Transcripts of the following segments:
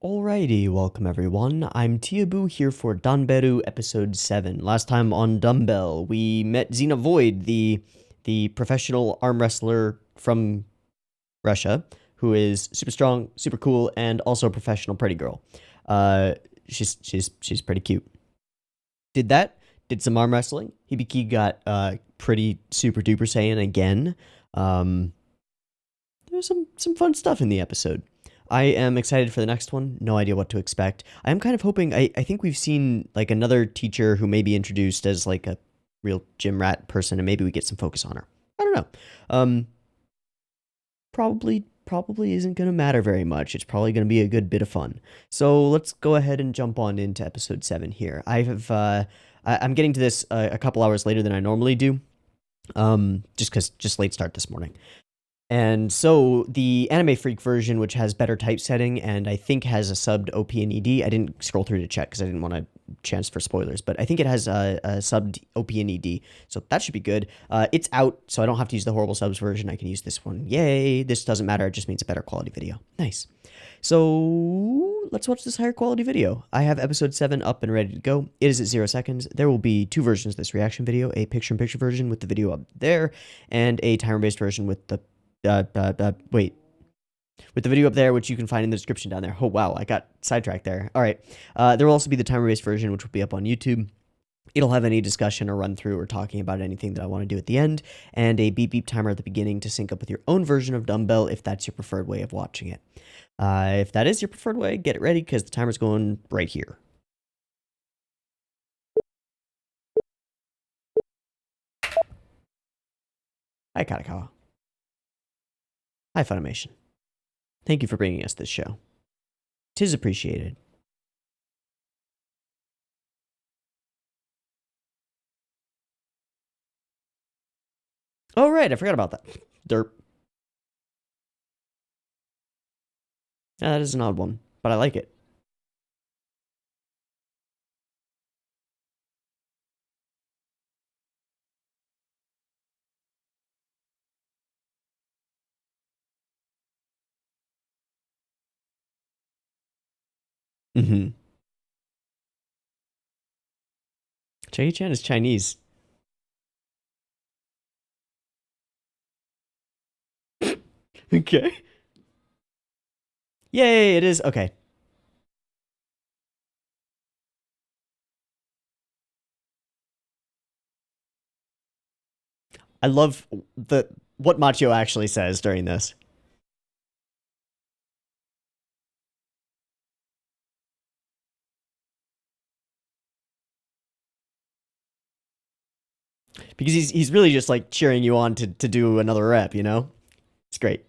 Alrighty, welcome everyone. I'm Teeaboo here for Danberu episode 7. Last time on Dumbbell, we met Xena Void, the professional arm wrestler from Russia, who is super strong, super cool, and also a professional pretty girl. She's pretty cute. Did that, did some arm wrestling. Hibike got pretty super duper Saiyan again. There's some fun stuff in the episode. I am excited for the next one. No idea what to expect. I am kind of hoping. I think we've seen like another teacher who may be introduced as like a real gym rat person, and maybe we get some focus on her. I don't know. Probably isn't going to matter very much. It's probably going to be a good bit of fun. So let's go ahead and jump on into episode 7 here. I'm getting to this a couple hours later than I normally do. Just late start this morning. And so the Anime Freak version, which has better typesetting and I think has a subbed OP and ED, I didn't scroll through to check because I didn't want a chance for spoilers, but I think it has a subbed OP and ED, so that should be good. It's out, so I don't have to use the horrible subs version. I can use this one. Yay! This doesn't matter. It just means a better quality video. Nice. So let's watch this higher quality video. I have episode 7 up and ready to go. It is at 0 seconds. There will be 2 versions of this reaction video, a picture-in-picture version with the video up there, and a timer-based version with the with the video up there, which you can find in the description down there. Oh, wow, I got sidetracked there. All right. There will also be the timer-based version, which will be up on YouTube. It'll have any discussion or run through or talking about anything that I want to do at the end, and a beep beep timer at the beginning to sync up with your own version of Dumbbell if that's your preferred way of watching it. If that is your preferred way, get it ready because the timer's going right here. Hi, Katakawa. Hi, Funimation. Thank you for bringing us this show. 'Tis appreciated. Oh, right, I forgot about that. Derp. Yeah, that is an odd one, but I like it. Mm-hmm. Jackie Chan is Chinese. Okay. Yay, it is. Okay. I love what Machio actually says during this. Because he's really just like cheering you on to do another rep, you know? It's great.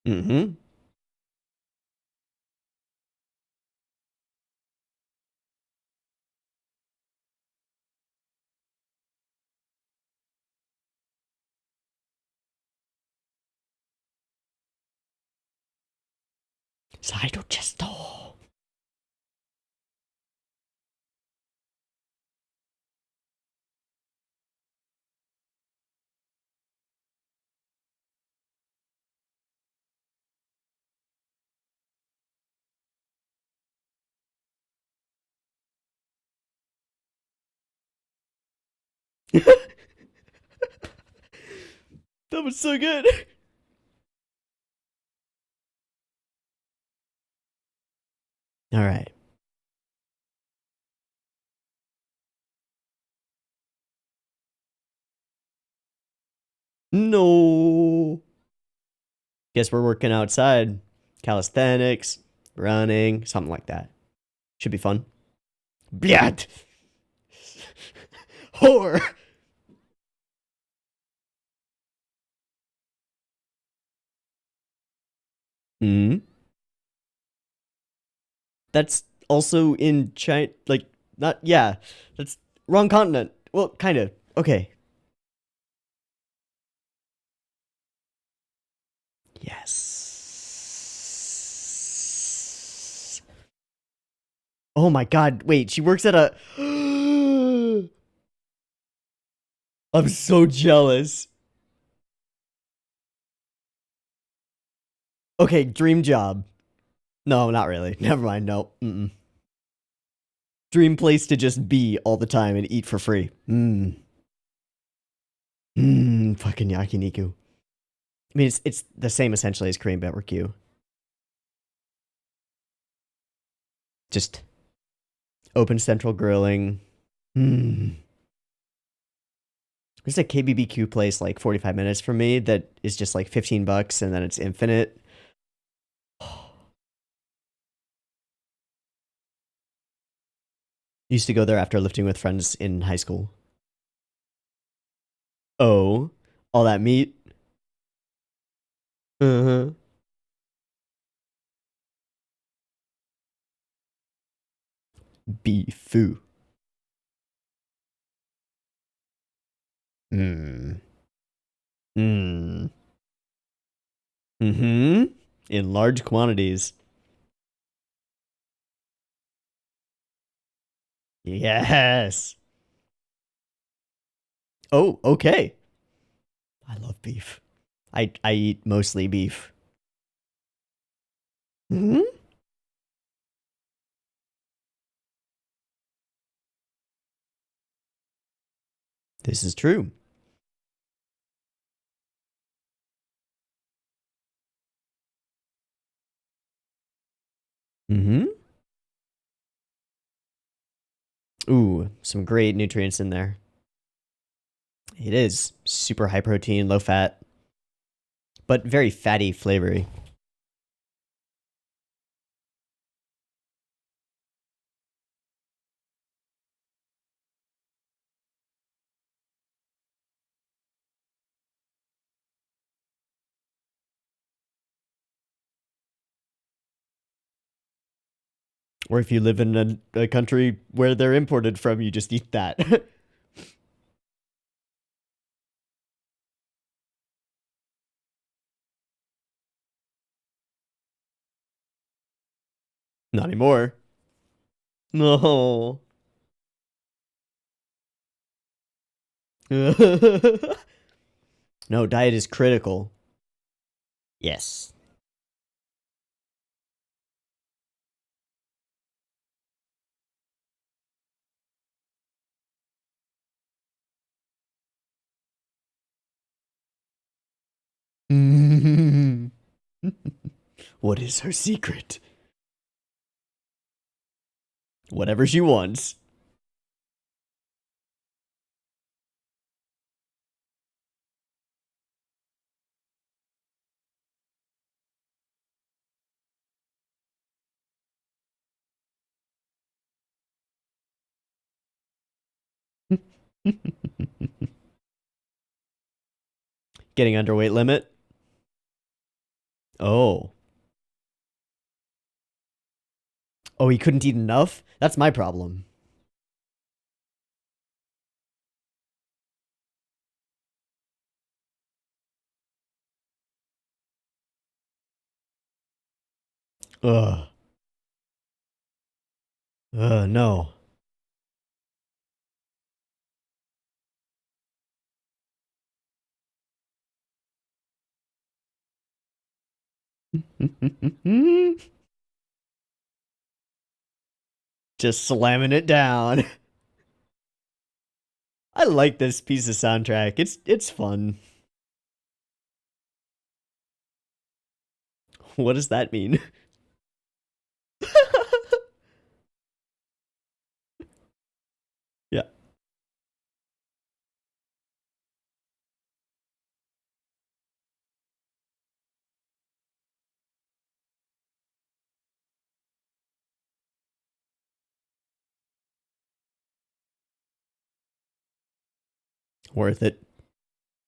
Mm-hmm. Saido Chesto. That was so good. All right. No. Guess we're working outside. Calisthenics, running, something like that. Should be fun. Blyat. Whore. Hmm. That's also in China. Like, not, yeah. That's wrong continent. Well, kind of. Okay. Yes. Oh my god. Wait, she works at a. I'm so jealous. Okay, dream job. No, not really. Never mind. No. Mm-mm. Dream place to just be all the time and eat for free. Fucking yakiniku. I mean, it's the same essentially as Korean barbecue. Just open central grilling. Mm. There's a KBBQ place like 45 minutes from me that is just like $15 and then it's infinite. Used to go there after lifting with friends in high school. Oh, all that meat. Uh-huh. Beefoo. Mm. Mm. Mm-hmm. In large quantities. Yes. Oh, okay. I love beef. I eat mostly beef. Hmm. This is true. Mm-hmm. Ooh, some great nutrients in there. It is super high protein, low fat, but very fatty flavory. Or if you live in a country where they're imported from, you just eat that. Not anymore. No. No, diet is critical. Yes. What is her secret? Whatever she wants. Getting underweight limit? Oh. Oh, he couldn't eat enough? That's my problem. Ugh. No. Just slamming it down. I like this piece of soundtrack. It's fun. What does that mean? Yeah. Worth it.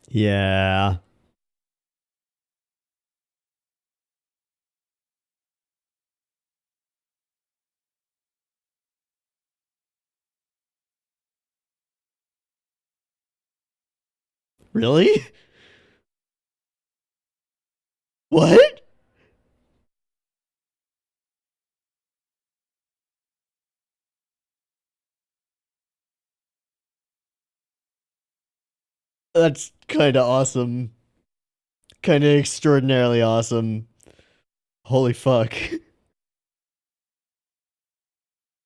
Yeah. Really? What? That's kind of awesome. Kind of extraordinarily awesome. Holy fuck.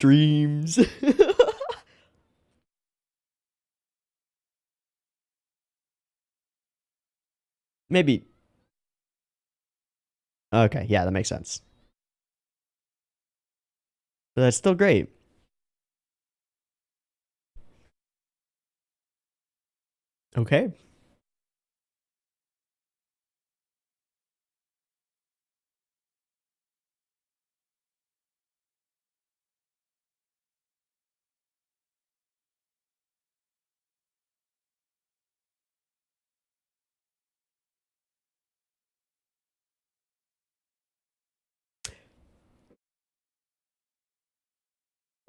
Dreams. Maybe. Okay, yeah, that makes sense. But that's still great. Okay.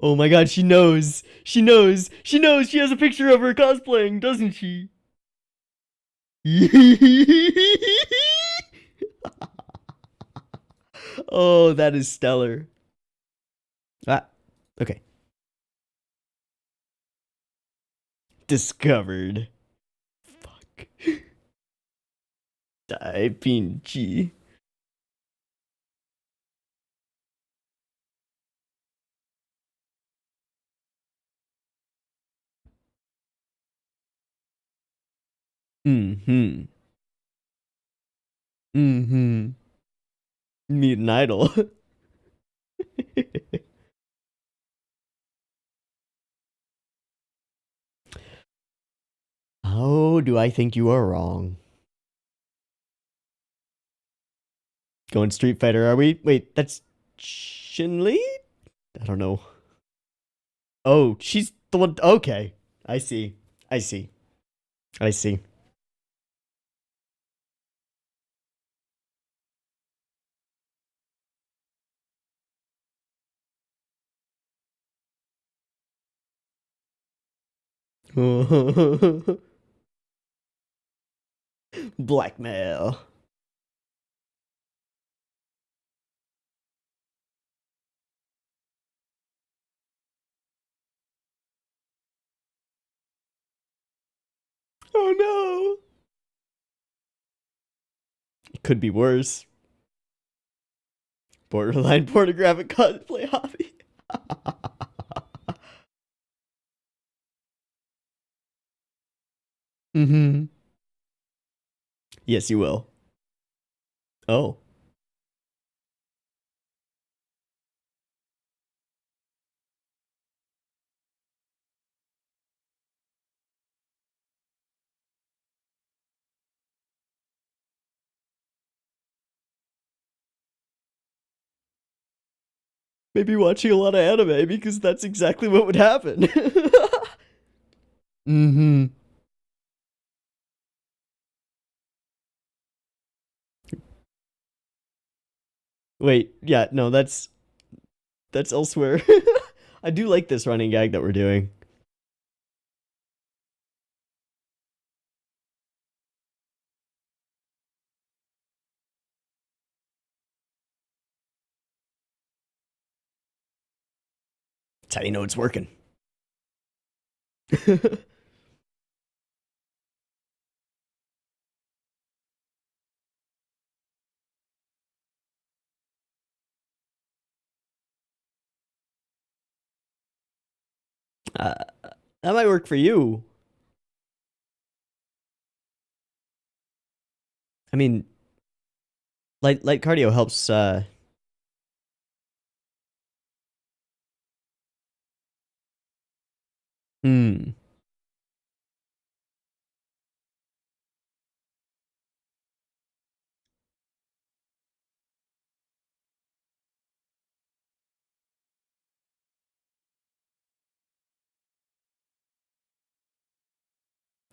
Oh my god, she knows. She knows. She knows. She has a picture of her cosplaying, doesn't she? Oh, that is stellar. Ah, okay. Discovered. Fuck. Dai Pinchi. Mm-hmm. Mm-hmm. Mutant Idol. How do I think you are wrong? Going Street Fighter, are we? Wait, that's Chun-Li? I don't know. Oh, she's the one. Okay. I see. I see. I see. Blackmail. Oh no. It could be worse. Borderline pornographic cosplay hobby. Mm-hmm. Yes, you will. Oh. Maybe watching a lot of anime because that's exactly what would happen. Mm-hmm. Wait, yeah, no, that's elsewhere. I do like this running gag that we're doing. That's how you know it's working. uh, that might work for you. I mean, light cardio helps. Hmm.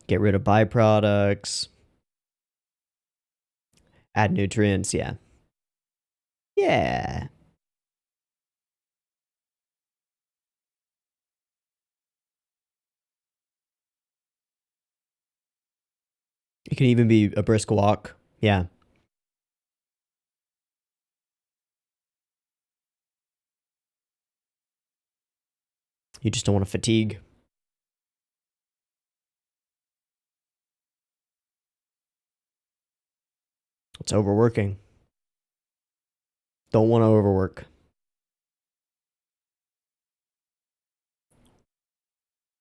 Get rid of byproducts. Add nutrients. Yeah. Yeah. It can even be a brisk walk. Yeah. You just don't want to fatigue. It's overworking. Don't want to overwork.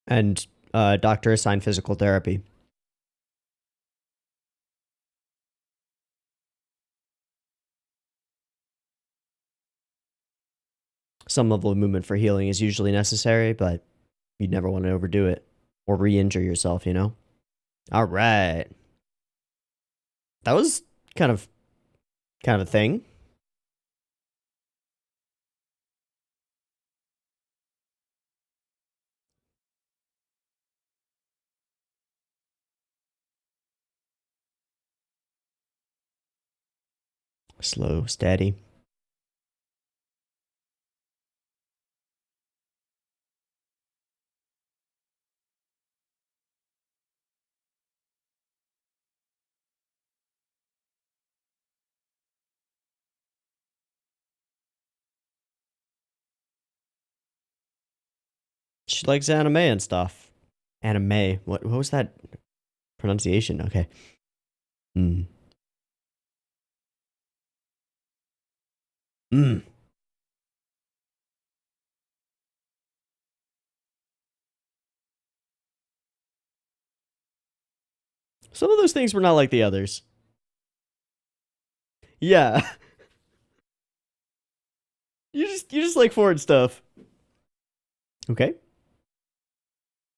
And doctor assigned physical therapy. Some level of movement for healing is usually necessary, but you'd never want to overdo it or re-injure yourself, you know? All right. That was kind of a thing. Slow, steady. She likes anime and stuff. Anime. What was that pronunciation? Okay. Mm. Mm. Some of those things were not like the others. Yeah. You just like foreign stuff. Okay.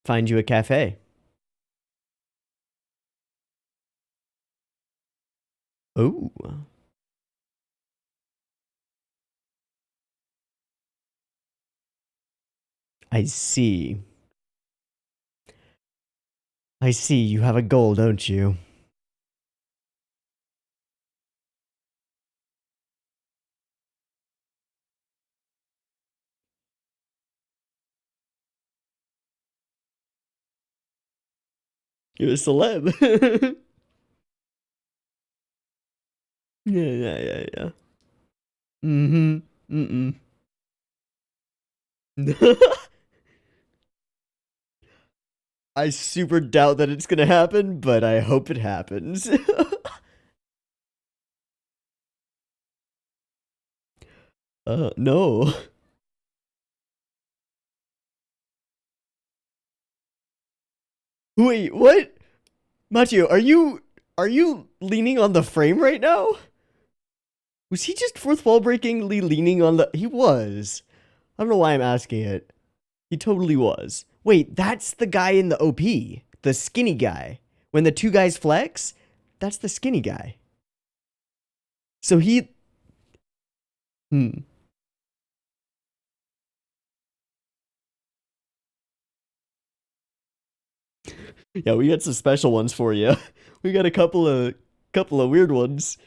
Find you a cafe. Oh. I see. I see. You have a goal, don't you? You're a celeb. Yeah. Mm-hmm. Mm-mm. I super doubt that it's gonna happen, but I hope it happens. No. Wait, what? Macho, are you leaning on the frame right now? Was he just fourth wall breakingly leaning on the? He was. I don't know why I'm asking it. He totally was. Wait, that's the guy in the OP, the skinny guy. When the two guys flex, that's the skinny guy. So he. Hmm. Yeah, we got some special ones for you. We got a couple of weird ones.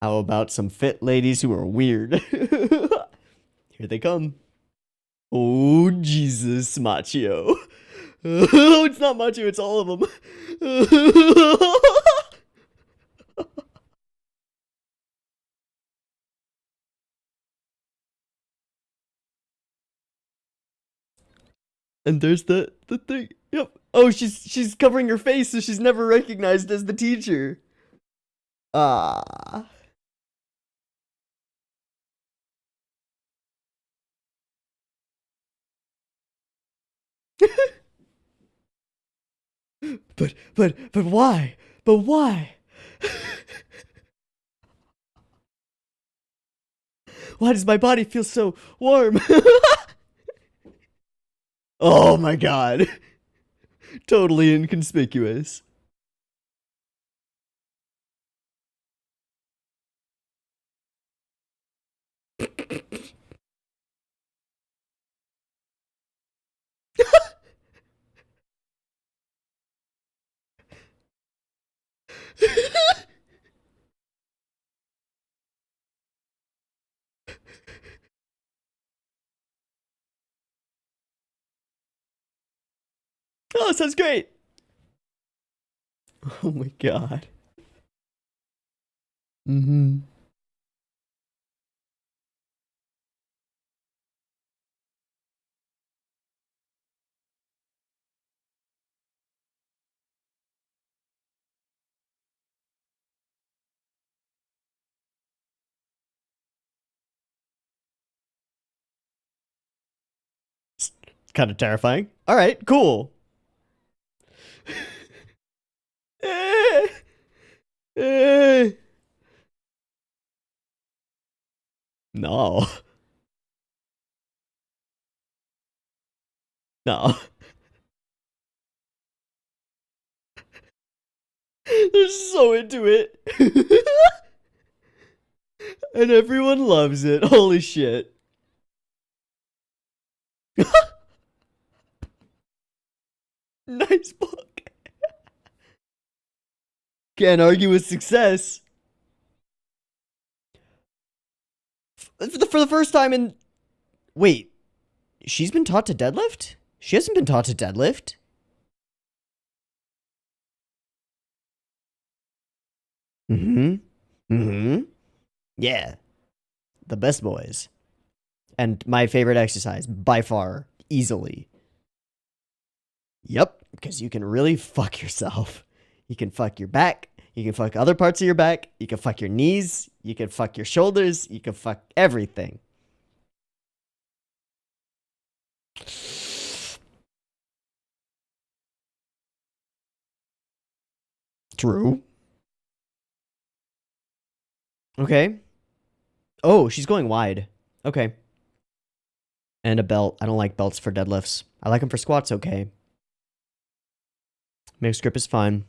How about some fit ladies who are weird? Here they come. Oh, Jesus, Machio. Oh, it's not Machio, it's all of them. And there's the thing. Yep. Oh, she's covering her face, so she's never recognized as the teacher. Ah. But why? But why? Why does my body feel so warm? Oh my god. Totally inconspicuous. Oh, sounds great. Oh my god. Mm-hmm. Kind of terrifying. All right, cool. No. No. They're so into it. And everyone loves it. Holy shit. Nice book. Can't argue with success. For the first time in... Wait. She's been taught to deadlift? She hasn't been taught to deadlift. Mm-hmm. Mm-hmm. Yeah. The best boys. And my favorite exercise, by far, easily. Yep, because you can really fuck yourself. You can fuck your back. You can fuck other parts of your back. You can fuck your knees. You can fuck your shoulders. You can fuck everything. True. Okay. Oh, she's going wide. Okay. And a belt. I don't like belts for deadlifts. I like them for squats, okay. Mixed grip is fine.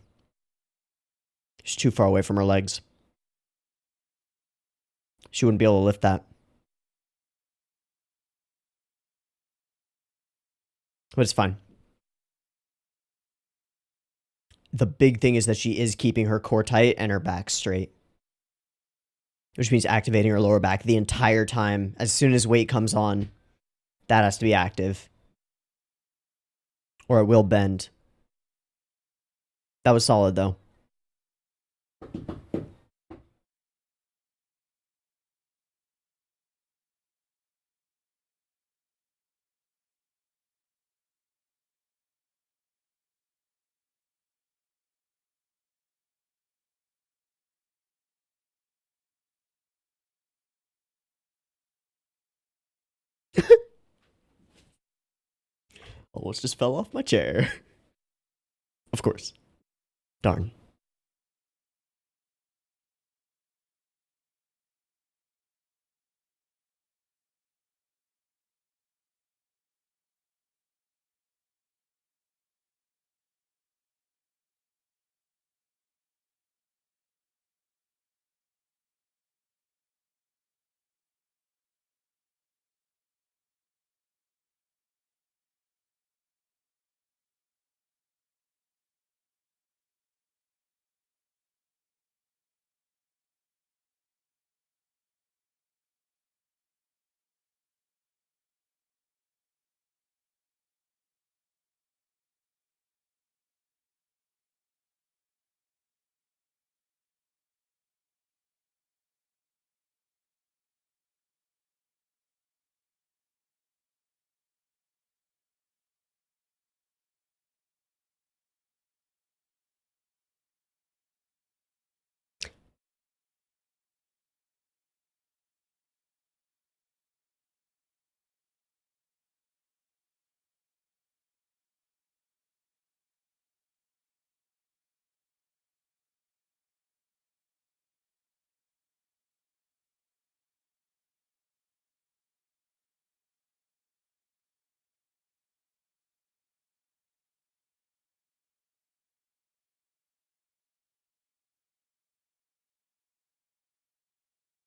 She's too far away from her legs. She wouldn't be able to lift that. But it's fine. The big thing is that she is keeping her core tight and her back straight. Which means activating her lower back the entire time. As soon as weight comes on, that has to be active. Or it will bend. That was solid, though. Almost just fell off my chair. Of course. Darn.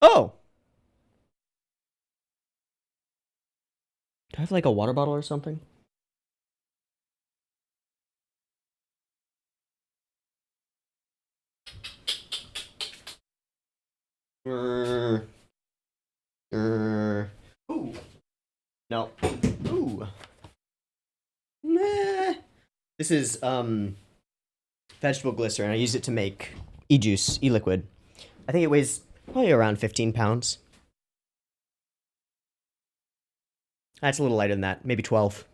Oh! Do I have like a water bottle or something? Ooh. No. Ooh. Nah. This is vegetable glycerin. I use it to make e-juice, e-liquid. I think it weighs probably around 15 pounds. That's a little lighter than that, maybe 12.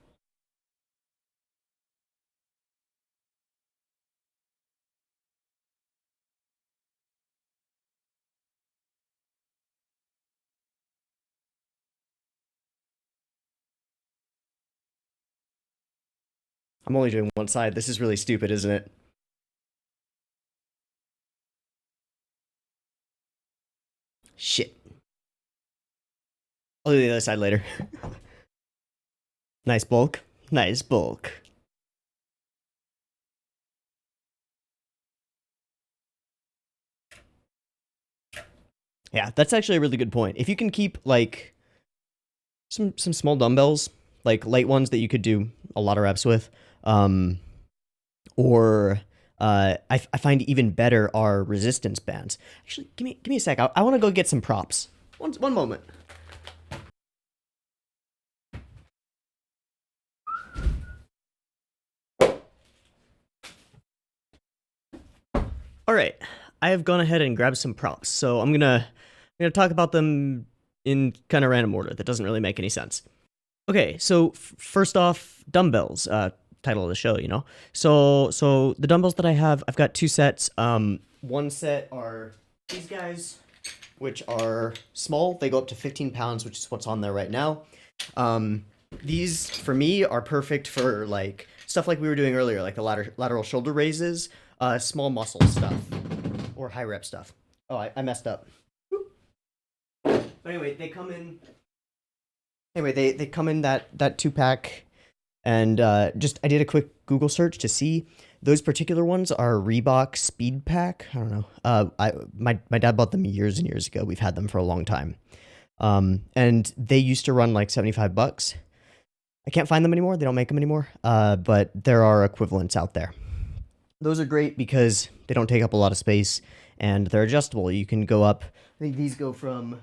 I'm only doing one side. This is really stupid, isn't it? Shit. I'll do the other side later. Nice bulk. Nice bulk. Yeah, that's actually a really good point. If you can keep like some small dumbbells, like light ones that you could do a lot of reps with, um, or I find even better are resistance bands. Actually, give me a sec. I want to go get some props. One moment. All right, I have gone ahead and grabbed some props. So I'm gonna talk about them in kind of random order. That doesn't really make any sense. Okay, so first off, dumbbells. Title of the show, you know. So the dumbbells that I have, I've got two sets. One set are these guys, which are small. They go up to 15 pounds, which is what's on there right now. These for me are perfect for like stuff like we were doing earlier, like the lateral shoulder raises, small muscle stuff, or high rep stuff. Oh, I messed up. But anyway, they come in. Anyway, they come in that 2-pack, and just I did a quick Google search to see those particular ones are Reebok Speed Pack. I don't know. My dad bought them years and years ago. We've had them for a long time. And they used to run like $75. I can't find them anymore. They don't make them anymore. But there are equivalents out there. Those are great because they don't take up a lot of space and they're adjustable. You can go up. I think these go from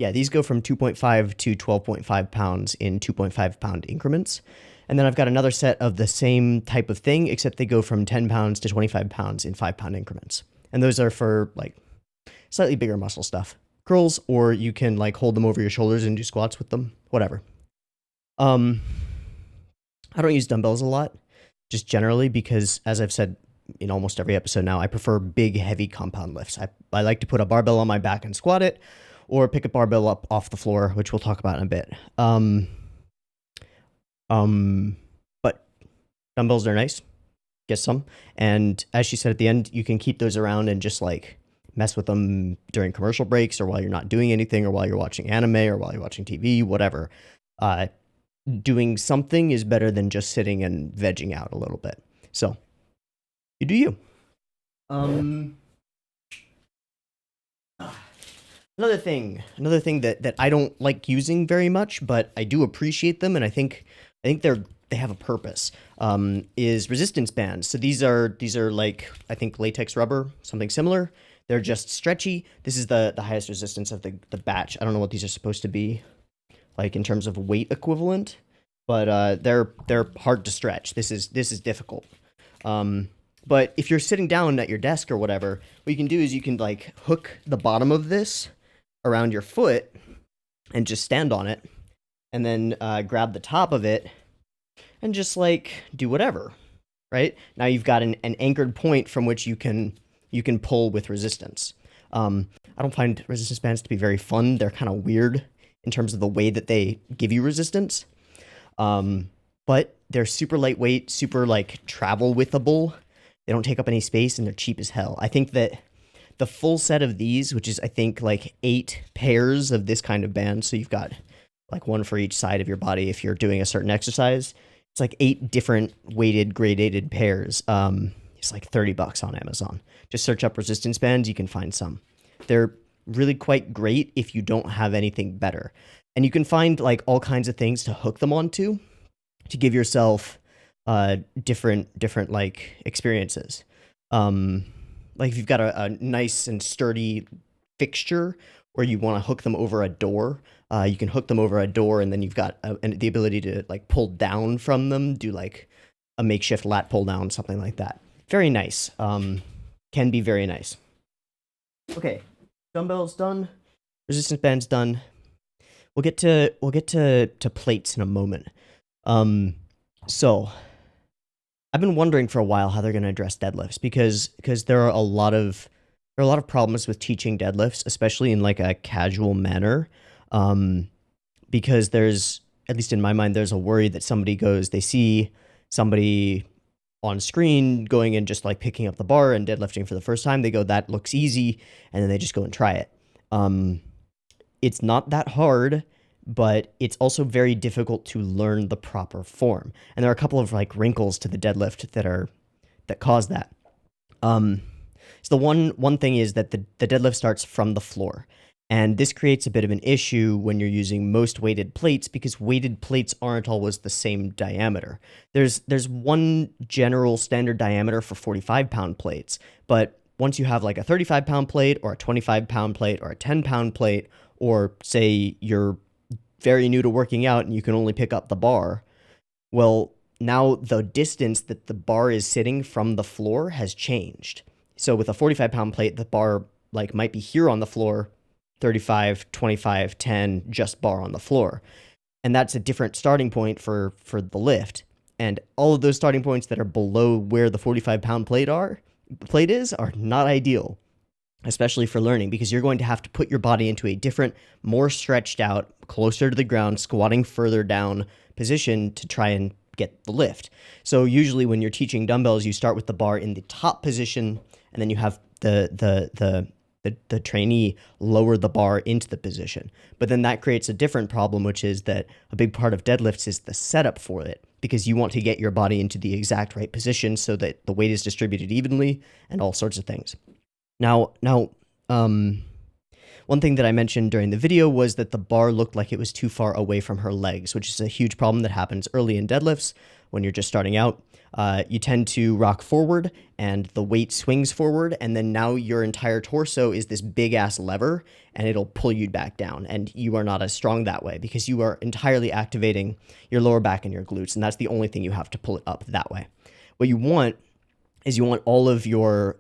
2.5 to 12.5 pounds in 2.5 pound increments. And then I've got another set of the same type of thing, except they go from 10 pounds to 25 pounds in 5-pound increments. And those are for like slightly bigger muscle stuff. Curls, or you can like hold them over your shoulders and do squats with them, whatever. I don't use dumbbells a lot, just generally because, as I've said in almost every episode now, I prefer big, heavy compound lifts. I like to put a barbell on my back and squat it, or pick a barbell up off the floor, which we'll talk about in a bit. But dumbbells are nice. Get some. And as she said at the end, you can keep those around and just like mess with them during commercial breaks or while you're not doing anything or while you're watching anime or while you're watching TV, whatever. Doing something is better than just sitting and vegging out a little bit. So, you do you. Another thing that I don't like using very much, but I do appreciate them, and I think they have a purpose. Is resistance bands. So these are like, I think, latex rubber, something similar. They're just stretchy. This is the highest resistance of the batch. I don't know what these are supposed to be like in terms of weight equivalent, but they're hard to stretch. This is difficult. But if you're sitting down at your desk or whatever, what you can do is you can like hook the bottom of this around your foot and just stand on it, and then grab the top of it and just like do whatever. Right now, you've got an anchored point from which you can pull with resistance. I don't find resistance bands to be very fun. They're kind of weird in terms of the way that they give you resistance. But they're super lightweight, super like travel withable. They don't take up any space and they're cheap as hell. I think that the full set of these, which is I think like 8 pairs of this kind of band, so you've got like one for each side of your body if you're doing a certain exercise. It's like 8 different weighted, gradated pairs. It's like $30 on Amazon. Just search up resistance bands, you can find some. They're really quite great if you don't have anything better. And you can find like all kinds of things to hook them onto to give yourself different like experiences. Like if you've got a nice and sturdy fixture where you want to hook them over a door, you can hook them over a door, and then you've got the ability to like pull down from them, do like a makeshift lat pull down, something like that. Very nice. Can be very nice. Okay, dumbbells done. Resistance bands done. We'll get to plates in a moment. So I've been wondering for a while how they're going to address deadlifts because there are a lot of problems with teaching deadlifts, especially in like a casual manner. Because there's, at least in my mind, there's a worry that they see somebody on screen going and just like picking up the bar and deadlifting for the first time. They go, that looks easy. And then they just go and try it. It's not that hard, but it's also very difficult to learn the proper form. And there are a couple of like wrinkles to the deadlift that cause that. So the one thing is that the deadlift starts from the floor. And this creates a bit of an issue when you're using most weighted plates, because weighted plates aren't always the same diameter. There's one general standard diameter for 45-pound plates, but once you have like a 35-pound plate or a 25-pound plate or a 10-pound plate, or say you're very new to working out and you can only pick up the bar, well, now the distance that the bar is sitting from the floor has changed. So with a 45-pound plate, the bar like might be here on the floor, 35, 25, 10, just bar on the floor. And that's a different starting point for the lift. And all of those starting points that are below where the 45-pound plate is are not ideal, especially for learning, because you're going to have to put your body into a different, more stretched out, closer to the ground, squatting further down position to try and get the lift. So usually when you're teaching dumbbells, you start with the bar in the top position, and then you have the trainee lower the bar into the position. But then that creates a different problem, which is that a big part of deadlifts is the setup for it, because you want to get your body into the exact right position so that the weight is distributed evenly and all sorts of things. Now, one thing that I mentioned during the video was that the bar looked like it was too far away from her legs, which is a huge problem that happens early in deadlifts when you're just starting out. You tend to rock forward and the weight swings forward, and then now your entire torso is this big ass lever and it'll pull you back down, and you are not as strong that way because you are entirely activating your lower back and your glutes, and that's the only thing you have to pull it up that way. What you want is you want all of your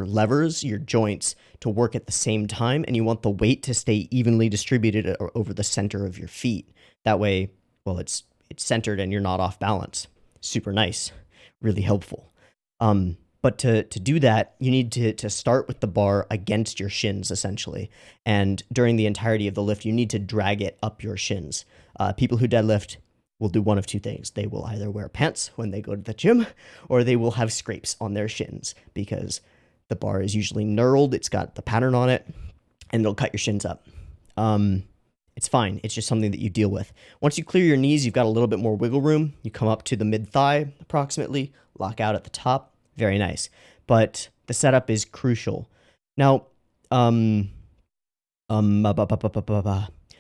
levers, your joints, to work at the same time, and you want the weight to stay evenly distributed over the center of your feet. That way, well, it's centered and you're not off balance. Super nice, really helpful. But to do that, you need to start with the bar against your shins, essentially. And during the entirety of the lift, you need to drag it up your shins. People who deadlift will do one of two things. They will either wear pants when they go to the gym, or they will have scrapes on their shins, because the bar is usually knurled, it's got the pattern on it, and it'll cut your shins up. It's fine. It's just something that you deal with. Once you clear your knees, you've got a little bit more wiggle room. You come up to the mid-thigh, approximately, lock out at the top. Very nice. But the setup is crucial. Now, there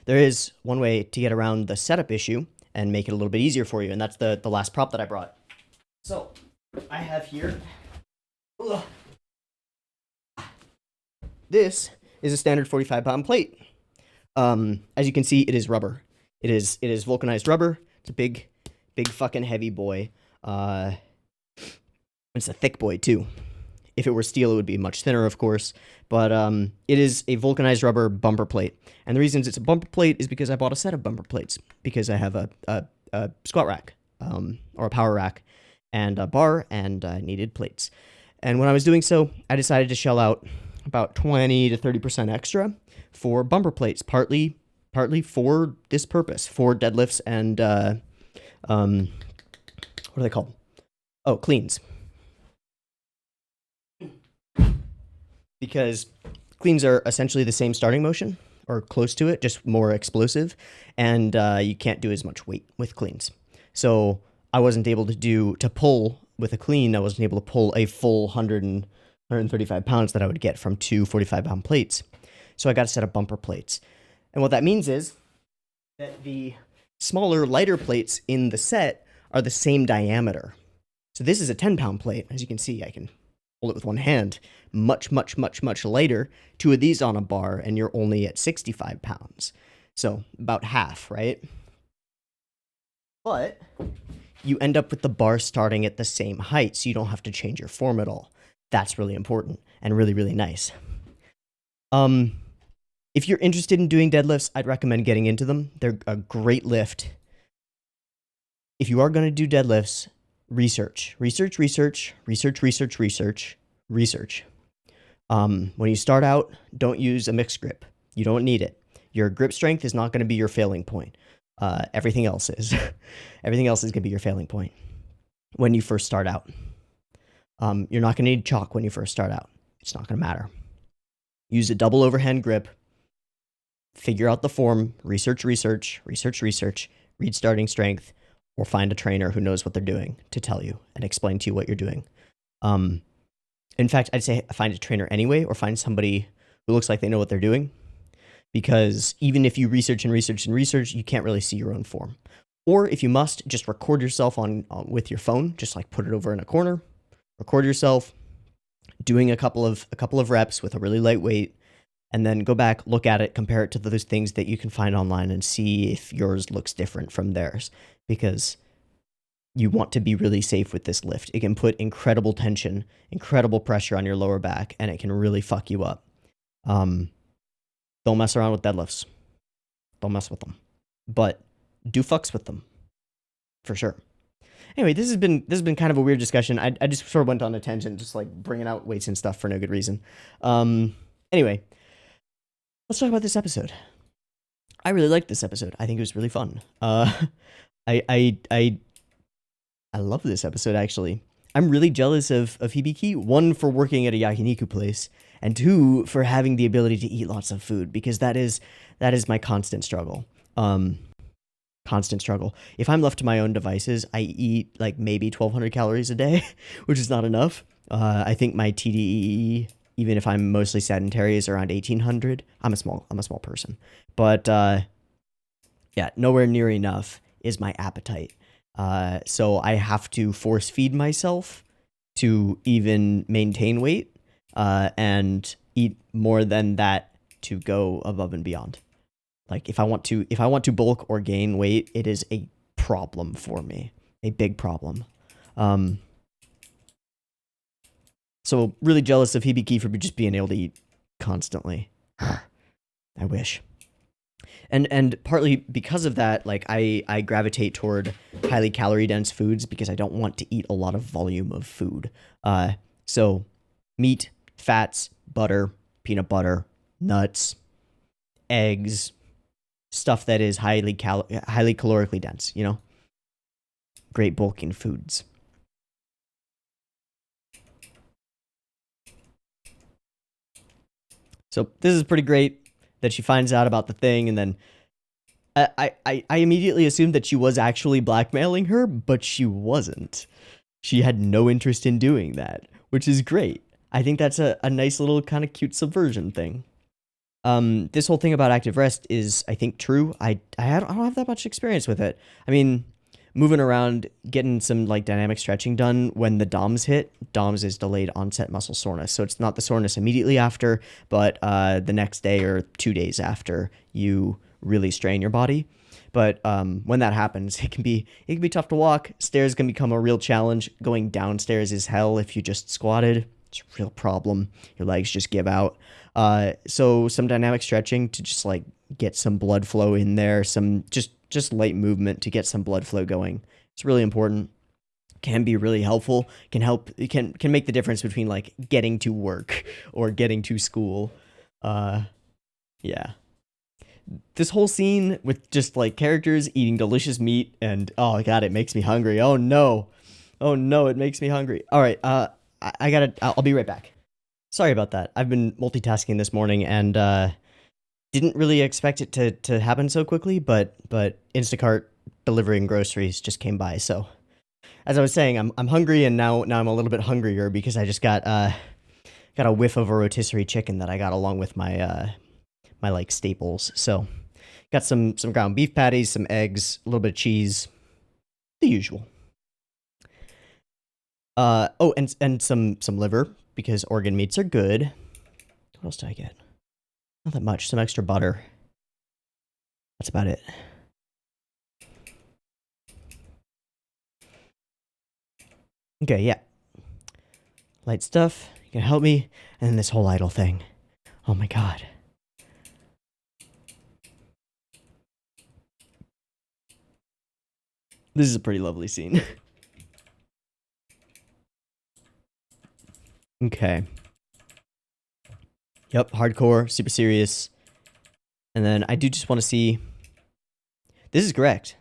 is one way to get around the setup issue and make it a little bit easier for you, and that's the last prop that I brought. So, I have here... This is a standard 45-pound plate. As you can see, it is rubber. It is vulcanized rubber. It's a big fucking heavy boy. It's a thick boy too. If it were steel, it would be much thinner, of course. But it is a vulcanized rubber bumper plate. And the reasons it's a bumper plate is because I bought a set of bumper plates, because I have a squat rack, or a power rack, and a bar, and I needed plates. And when I was doing so, I decided to shell out about 20 to 30% extra for bumper plates, partly for this purpose, for deadlifts and what are they called? Oh, cleans. Because cleans are essentially the same starting motion, or close to it, just more explosive, and you can't do as much weight with cleans. So I wasn't able to pull with a clean. I wasn't able to pull a full 135 pounds that I would get from two 45-pound plates. So I got a set of bumper plates. And what that means is that the smaller, lighter plates in the set are the same diameter. So this is a 10-pound plate. As you can see, I can hold it with one hand. Much, much, much, much lighter. Two of these on a bar, and you're only at 65 pounds. So about half, right? But you end up with the bar starting at the same height, so you don't have to change your form at all. That's really important and really, really nice. If you're interested in doing deadlifts, I'd recommend getting into them. They're a great lift. If you are going to do deadlifts, research. When you start out, don't use a mixed grip. You don't need it. Your grip strength is not going to be your failing point. Everything else is. Everything else is going to be your failing point when you first start out. You're not going to need chalk when you first start out. It's not going to matter. Use a double overhand grip. Figure out the form. Research, read starting strength, or find a trainer who knows what they're doing to tell you and explain to you what you're doing. In fact, I'd say find a trainer anyway, or find somebody who looks like they know what they're doing. Because even if you research, you can't really see your own form. Or if you must, just record yourself on with your phone. Just like put it over in a corner. Record yourself doing a couple of reps with a really light weight, and then go back, look at it, compare it to those things that you can find online, and see if yours looks different from theirs. Because you want to be really safe with this lift. It can put incredible tension, incredible pressure on your lower back, and it can really fuck you up. Don't mess around with deadlifts. Don't mess with them. But do fucks with them. For sure. Anyway, this has been kind of a weird discussion. I just sort of went on a tangent, just like bringing out weights and stuff for no good reason. Anyway, let's talk about this episode. I really liked this episode. I think it was really fun. I love this episode, actually. I'm really jealous of Hibike. One, for working at a yakiniku place, and two, for having the ability to eat lots of food, because that is my constant struggle. If I'm left to my own devices, I eat like maybe 1,200 calories a day, which is not enough. I think my TDEE, even if I'm mostly sedentary, is around 1,800. I'm a small person, but yeah, nowhere near enough is my appetite. So I have to force feed myself to even maintain weight, and eat more than that to go above and beyond. Like if I want to bulk or gain weight, it is a problem for me, a big problem. So really jealous of Hibike for just being able to eat constantly. I wish. And partly because of that, like I gravitate toward highly calorie dense foods because I don't want to eat a lot of volume of food. So meat, fats, butter, peanut butter, nuts, eggs, stuff that is highly calorically dense, you know? Great bulking foods. So this is pretty great that she finds out about the thing, and then I immediately assumed that she was actually blackmailing her, but she wasn't. She had no interest in doing that, which is great. I think that's a nice little kind of cute subversion thing. This whole thing about active rest is, I think, true. I don't have that much experience with it. I mean, moving around, getting some like dynamic stretching done when the DOMS hit. DOMS is delayed onset muscle soreness. So it's not the soreness immediately after, but the next day or 2 days after you really strain your body. But when that happens, it can be tough to walk. Stairs can become a real challenge. Going downstairs is hell if you just squatted. It's a real problem. Your legs just give out. So some dynamic stretching to just like get some blood flow in there, some just light movement to get some blood flow going. It's really important. Can be really helpful. Can make the difference between like getting to work or getting to school. Yeah. This whole scene with just like characters eating delicious meat and oh god, it makes me hungry. Oh no, it makes me hungry. All right, I'll be right back. Sorry about that. I've been multitasking this morning and didn't really expect it to happen so quickly, but Instacart delivering groceries just came by. So as I was saying, I'm hungry, and now I'm a little bit hungrier because I just got a whiff of a rotisserie chicken that I got along with my my like staples. So got some ground beef patties, some eggs, a little bit of cheese, the usual. Oh, and some liver because organ meats are good. What else did I get? Not that much. Some extra butter. That's about it. Okay, yeah. Light stuff. You can help me. And then this whole idle thing. Oh my god. This is a pretty lovely scene. Okay. Yep, hardcore, super serious. And then I do just want to see This is correct.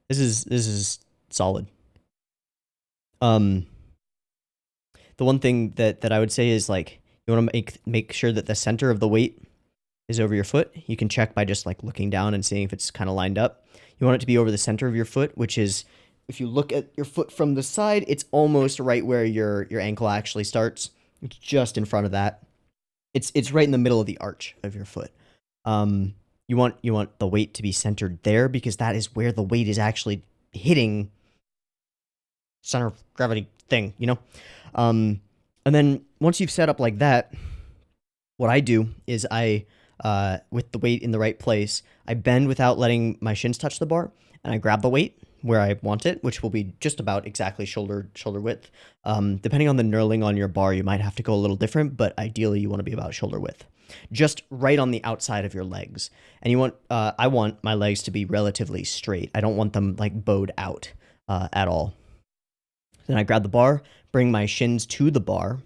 This is solid. The one thing that I would say is like you want to make sure that the center of the weight is over your foot. You can check by just like looking down and seeing if it's kind of lined up. You want it to be over the center of your foot, which is, if you look at your foot from the side, it's almost right where your ankle actually starts. It's just in front of that. It's right in the middle of the arch of your foot. You want the weight to be centered there because that is where the weight is actually hitting center of gravity thing, you know? And then once you've set up like that, what I do is with the weight in the right place, I bend without letting my shins touch the bar, and I grab the weight where I want it, which will be just about exactly shoulder width. Depending on the knurling on your bar, you might have to go a little different, but ideally you want to be about shoulder width. Just right on the outside of your legs. And I want my legs to be relatively straight. I don't want them like bowed out at all. Then I grab the bar, bring my shins to the bar,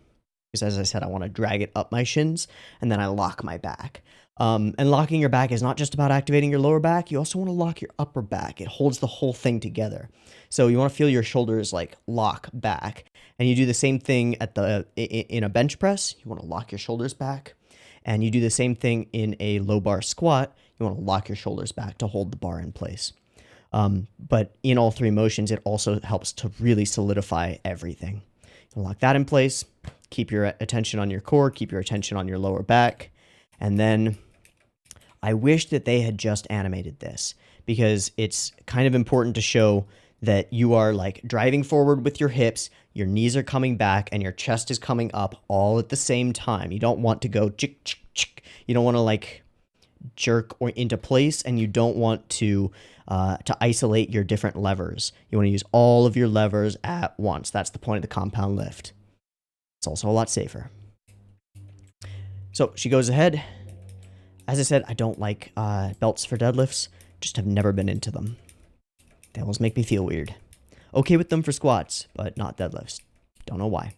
because as I said, I want to drag it up my shins, and then I lock my back. And locking your back is not just about activating your lower back, you also want to lock your upper back. It holds the whole thing together. So you want to feel your shoulders like lock back. And you do the same thing in a bench press, you want to lock your shoulders back. And you do the same thing in a low bar squat, you want to lock your shoulders back to hold the bar in place. But in all three motions, it also helps to really solidify everything. You lock that in place, keep your attention on your core, keep your attention on your lower back, and then I wish that they had just animated this, because it's kind of important to show that you are like driving forward with your hips, your knees are coming back, and your chest is coming up all at the same time. You don't want to go chick, chick, chick. You don't want to like jerk or into place, and you don't want to isolate your different levers. You want to use all of your levers at once. That's the point of the compound lift. It's also a lot safer. So she goes ahead. As I said, I don't like belts for deadlifts. Just have never been into them. They almost make me feel weird. Okay with them for squats, but not deadlifts. Don't know why.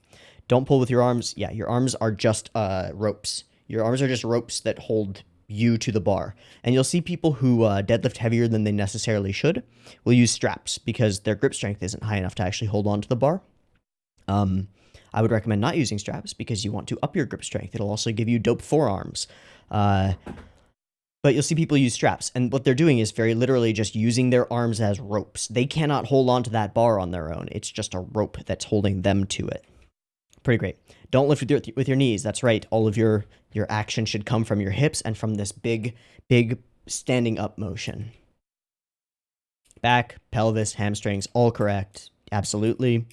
Don't pull with your arms. Yeah, your arms are just ropes. Your arms are just ropes that hold you to the bar. And you'll see people who deadlift heavier than they necessarily should will use straps because their grip strength isn't high enough to actually hold on to the bar. I would recommend not using straps because you want to up your grip strength. It'll also give you dope forearms. But you'll see people use straps, and what they're doing is very literally just using their arms as ropes. They cannot hold on to that bar on their own. It's just a rope that's holding them to it. Pretty great. Don't lift with your knees. That's right. All of your action should come from your hips and from this big standing up motion. Back, pelvis, hamstrings, all correct. Absolutely.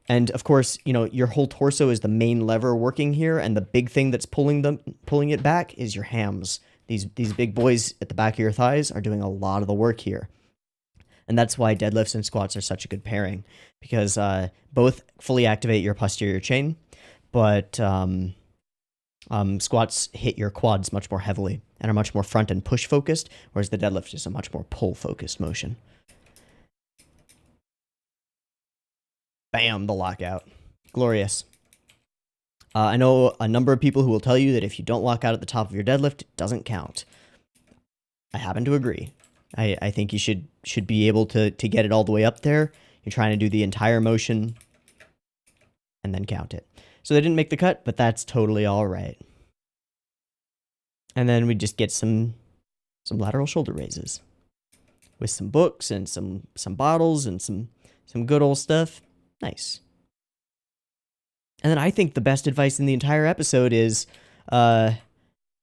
And of course, you know, your whole torso is the main lever working here, and the big thing that's pulling it back is your hams. These big boys at the back of your thighs are doing a lot of the work here. And that's why deadlifts and squats are such a good pairing, because both fully activate your posterior chain, but squats hit your quads much more heavily and are much more front and push focused, whereas the deadlift is a much more pull focused motion. Bam, the lockout. Glorious. I know a number of people who will tell you that if you don't lock out at the top of your deadlift, it doesn't count. I happen to agree. I think you should be able to get it all the way up there. You're trying to do the entire motion and then count it. So they didn't make the cut, but that's totally all right. And then we just get some lateral shoulder raises with some books and some bottles and some good old stuff. Nice. And then I think the best advice in the entire episode is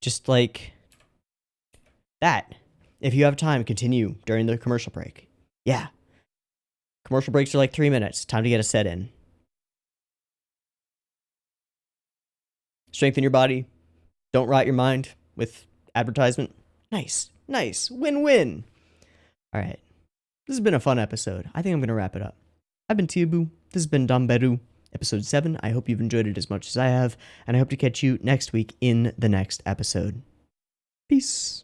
just like that. If you have time, continue during the commercial break. Yeah. Commercial breaks are like 3 minutes. Time to get a set in. Strengthen your body. Don't rot your mind with advertisement. Nice. Nice. Win-win. All right. This has been a fun episode. I think I'm going to wrap it up. I've been Teeaboo. This has been Dumbbell Episode 7. I hope you've enjoyed it as much as I have, and I hope to catch you next week in the next episode. Peace.